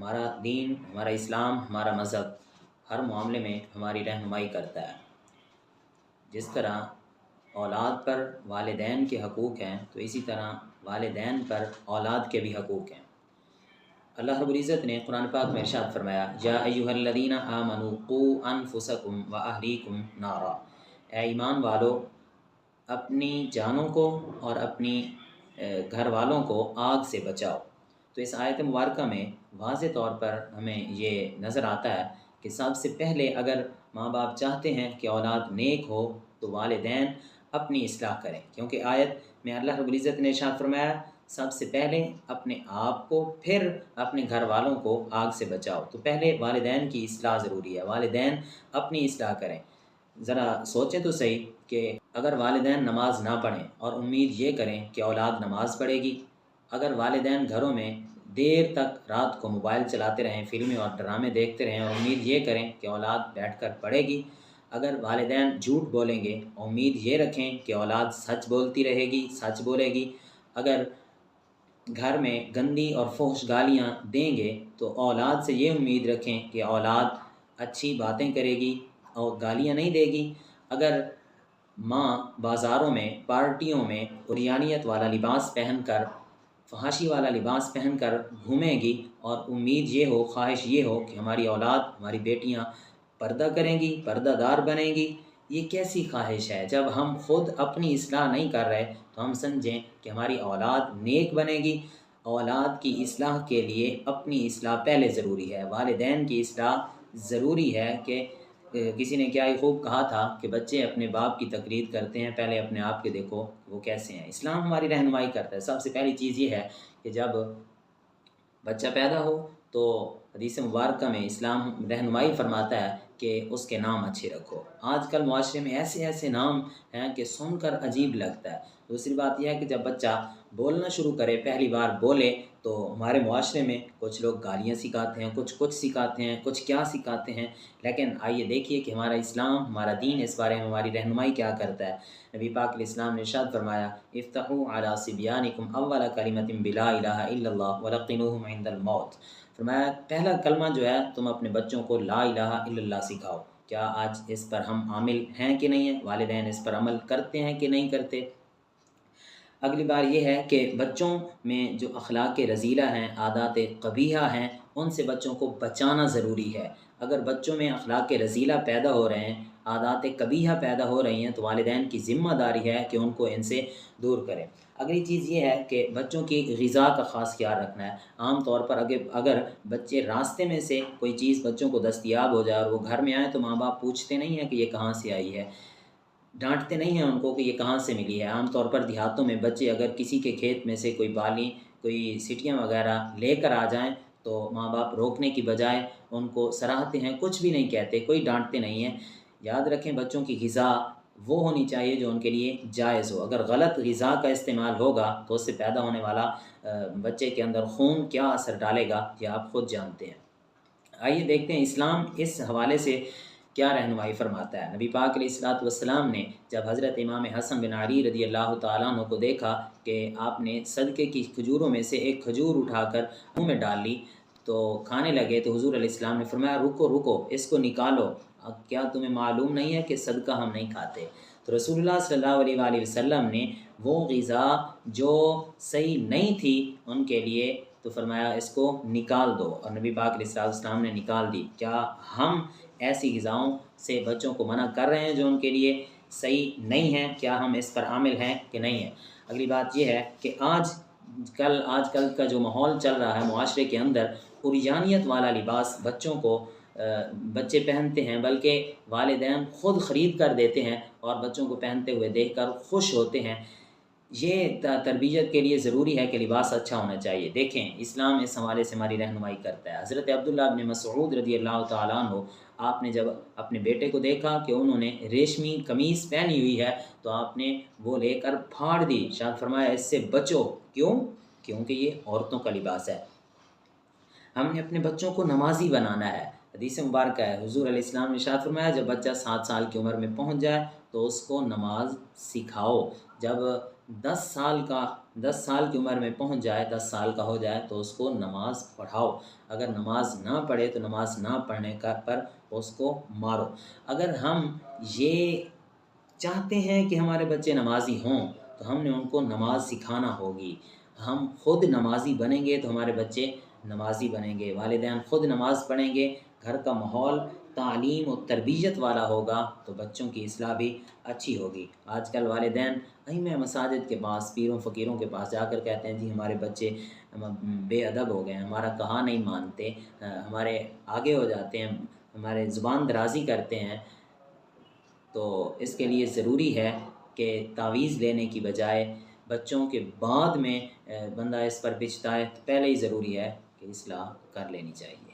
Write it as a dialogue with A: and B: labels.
A: ہمارا دین، ہمارا اسلام، ہمارا مذہب ہر معاملے میں ہماری رہنمائی کرتا ہے۔ جس طرح اولاد پر والدین کے حقوق ہیں تو اسی طرح والدین پر اولاد کے بھی حقوق ہیں۔ اللہ رب العزت نے قرآن پاک میں ارشاد فرمایا، یا ایھا الذین آمنوا قوا انفسکم واہلیکم نارا، اے ایمان والو اپنی جانوں کو اور اپنی گھر والوں کو آگ سے بچاؤ۔ تو اس آیت مبارکہ میں واضح طور پر ہمیں یہ نظر آتا ہے کہ سب سے پہلے اگر ماں باپ چاہتے ہیں کہ اولاد نیک ہو تو والدین اپنی اصلاح کریں، کیونکہ آیت میں اللہ رب العزت نے ارشاد فرمایا سب سے پہلے اپنے آپ کو پھر اپنے گھر والوں کو آگ سے بچاؤ۔ تو پہلے والدین کی اصلاح ضروری ہے، والدین اپنی اصلاح کریں۔ ذرا سوچیں تو صحیح کہ اگر والدین نماز نہ پڑھیں اور امید یہ کریں کہ اولاد نماز پڑھے گی، اگر والدین گھروں میں دیر تک رات کو موبائل چلاتے رہیں، فلمیں اور ڈرامے دیکھتے رہیں اور امید یہ کریں کہ اولاد بیٹھ کر پڑھے گی، اگر والدین جھوٹ بولیں گے امید یہ رکھیں کہ اولاد سچ بولتی رہے گی، سچ بولے گی، اگر گھر میں گندی اور فحش گالیاں دیں گے تو اولاد سے یہ امید رکھیں کہ اولاد اچھی باتیں کرے گی اور گالیاں نہیں دے گی۔ اگر ماں بازاروں میں، پارٹیوں میں عریانیت والا لباس پہن کر، فحاشی والا لباس پہن کر گھومے گی اور امید یہ ہو، خواہش یہ ہو کہ ہماری اولاد، ہماری بیٹیاں پردہ کریں گی، پردہ دار بنیں گی، یہ کیسی خواہش ہے؟ جب ہم خود اپنی اصلاح نہیں کر رہے تو ہم سمجھیں کہ ہماری اولاد نیک بنے گی۔ اولاد کی اصلاح کے لیے اپنی اصلاح پہلے ضروری ہے، والدین کی اصلاح ضروری ہے۔ کہ کسی نے کیا ہی خوب کہا تھا کہ بچے اپنے باپ کی تقلید کرتے ہیں، پہلے اپنے آپ کے دیکھو وہ کیسے ہیں۔ اسلام ہماری رہنمائی کرتا ہے۔ سب سے پہلی چیز یہ ہے کہ جب بچہ پیدا ہو تو حدیث مبارکہ میں اسلام رہنمائی فرماتا ہے کہ اس کے نام اچھے رکھو۔ آج کل معاشرے میں ایسے ایسے نام ہیں کہ سن کر عجیب لگتا ہے۔ دوسری بات یہ ہے کہ جب بچہ بولنا شروع کرے، پہلی بار بولے، تو ہمارے معاشرے میں کچھ لوگ گالیاں سکھاتے ہیں، کچھ سکھاتے ہیں، کچھ کیا سکھاتے ہیں۔ لیکن آئیے دیکھیے کہ ہمارا اسلام، ہمارا دین اس بارے میں ہماری رہنمائی کیا کرتا ہے۔ نبی پاک علیہ السلام نے ارشاد فرمایا، افتحوا علی صبیانکم اول کلمۃ بلا الہ الا اللہ ولقنوہم عند الموت۔ فرمایا پہلا کلمہ جو ہے تم اپنے بچوں کو لا الہ الا اللہ سکھاؤ۔ کیا آج اس پر ہم عامل ہیں کہ نہیں ہیں؟ والدین اس پر عمل کرتے ہیں کہ نہیں کرتے؟ اگلی بار یہ ہے کہ بچوں میں جو اخلاق رذیلہ ہیں، عادات قبیحہ ہیں، ان سے بچوں کو بچانا ضروری ہے۔ اگر بچوں میں اخلاق رذیلہ پیدا ہو رہے ہیں، عادات قبیحہ پیدا ہو رہی ہیں، تو والدین کی ذمہ داری ہے کہ ان کو ان سے دور کریں۔ اگلی چیز یہ ہے کہ بچوں کی غذا کا خاص خیال رکھنا ہے۔ عام طور پر اگر بچے راستے میں سے کوئی چیز بچوں کو دستیاب ہو جائے اور وہ گھر میں آئیں تو ماں باپ پوچھتے نہیں ہیں کہ یہ کہاں سے آئی ہے، ڈانٹتے نہیں ہیں ان کو کہ یہ کہاں سے ملی ہے۔ عام طور پر دیہاتوں میں بچے اگر کسی کے کھیت میں سے کوئی بالی، کوئی سٹیاں وغیرہ لے کر آ جائیں تو ماں باپ روکنے کی بجائے ان کو سراہتے ہیں، کچھ بھی نہیں کہتے، کوئی ڈانٹتے نہیں ہیں۔ یاد رکھیں بچوں کی غذا وہ ہونی چاہیے جو ان کے لیے جائز ہو۔ اگر غلط غذا کا استعمال ہوگا تو اس سے پیدا ہونے والا بچے کے اندر خون کیا اثر ڈالے گا یہ آپ خود جانتے ہیں۔ آئیے دیکھتے ہیں اسلام اس حوالے سے کیا رہنمائی فرماتا ہے۔ نبی پاک علیہ الصلوۃ والسلام نے جب حضرت امام حسن بن علی رضی اللہ تعالیٰ عنہ کو دیکھا کہ آپ نے صدقے کی کھجوروں میں سے ایک کھجور اٹھا کر منہ میں ڈال لی تو کھانے لگے، تو حضور علیہ السلام نے فرمایا رکو رکو، اس کو نکالو، کیا تمہیں معلوم نہیں ہے کہ صدقہ ہم نہیں کھاتے؟ تو رسول اللہ صلی اللہ علیہ وآلہ وسلم نے وہ غذا جو صحیح نہیں تھی ان کے لیے تو فرمایا اس کو نکال دو، اور نبی پاک علیہ السلام نے نکال دی۔ کیا ہم ایسی غذاؤں سے بچوں کو منع کر رہے ہیں جو ان کے لیے صحیح نہیں ہیں؟ کیا ہم اس پر عامل ہیں کہ نہیں ہیں؟ اگلی بات یہ ہے کہ آج کل کا جو ماحول چل رہا ہے معاشرے کے اندر، عریانیت والا لباس بچوں کو بچے پہنتے ہیں، بلکہ والدین خود خرید کر دیتے ہیں اور بچوں کو پہنتے ہوئے دیکھ کر خوش ہوتے ہیں۔ یہ تربیت کے لیے ضروری ہے کہ لباس اچھا ہونا چاہیے۔ دیکھیں اسلام اس حوالے سے ہماری رہنمائی کرتا ہے۔ حضرت عبداللہ بن مسعود رضی اللہ تعالیٰ عنہ، آپ نے جب اپنے بیٹے کو دیکھا کہ انہوں نے ریشمی قمیص پہنی ہوئی ہے تو آپ نے وہ لے کر پھاڑ دی، ارشاد فرمایا اس سے بچو۔ کیوں؟ کیونکہ یہ عورتوں کا لباس ہے۔ ہم نے اپنے بچوں کو نمازی بنانا ہے۔ حدیث مبارکہ ہے، حضور علیہ السلام نے ارشاد فرمایا جب بچہ 7 سال کی عمر میں پہنچ جائے تو اس کو نماز سکھاؤ۔ جب 10 سال کی عمر میں پہنچ جائے، 10 سال کا ہو جائے تو اس کو نماز پڑھاؤ۔ اگر نماز نہ پڑھے تو نماز نہ پڑھنے پر اس کو مارو۔ اگر ہم یہ چاہتے ہیں کہ ہمارے بچے نمازی ہوں تو ہم نے ان کو نماز سکھانا ہوگی۔ ہم خود نمازی بنیں گے تو ہمارے بچے نمازی بنیں گے، والدین خود نماز پڑھیں گے، گھر کا ماحول تعلیم و تربیت والا ہوگا تو بچوں کی اصلاح بھی اچھی ہوگی۔ آج کل والدین ائمہ مساجد کے پاس، پیروں فقیروں کے پاس جا کر کہتے ہیں جی ہمارے بچے بے ادب ہو گئے ہیں، ہمارا کہا نہیں مانتے، ہمارے آگے ہو جاتے ہیں، ہمارے زبان درازی کرتے ہیں۔ تو اس کے لیے ضروری ہے کہ تعویذ لینے کی بجائے بچوں کے بعد میں بندہ اس پر بچتا ہے، پہلے ہی ضروری ہے کہ اصلاح کر لینی چاہیے۔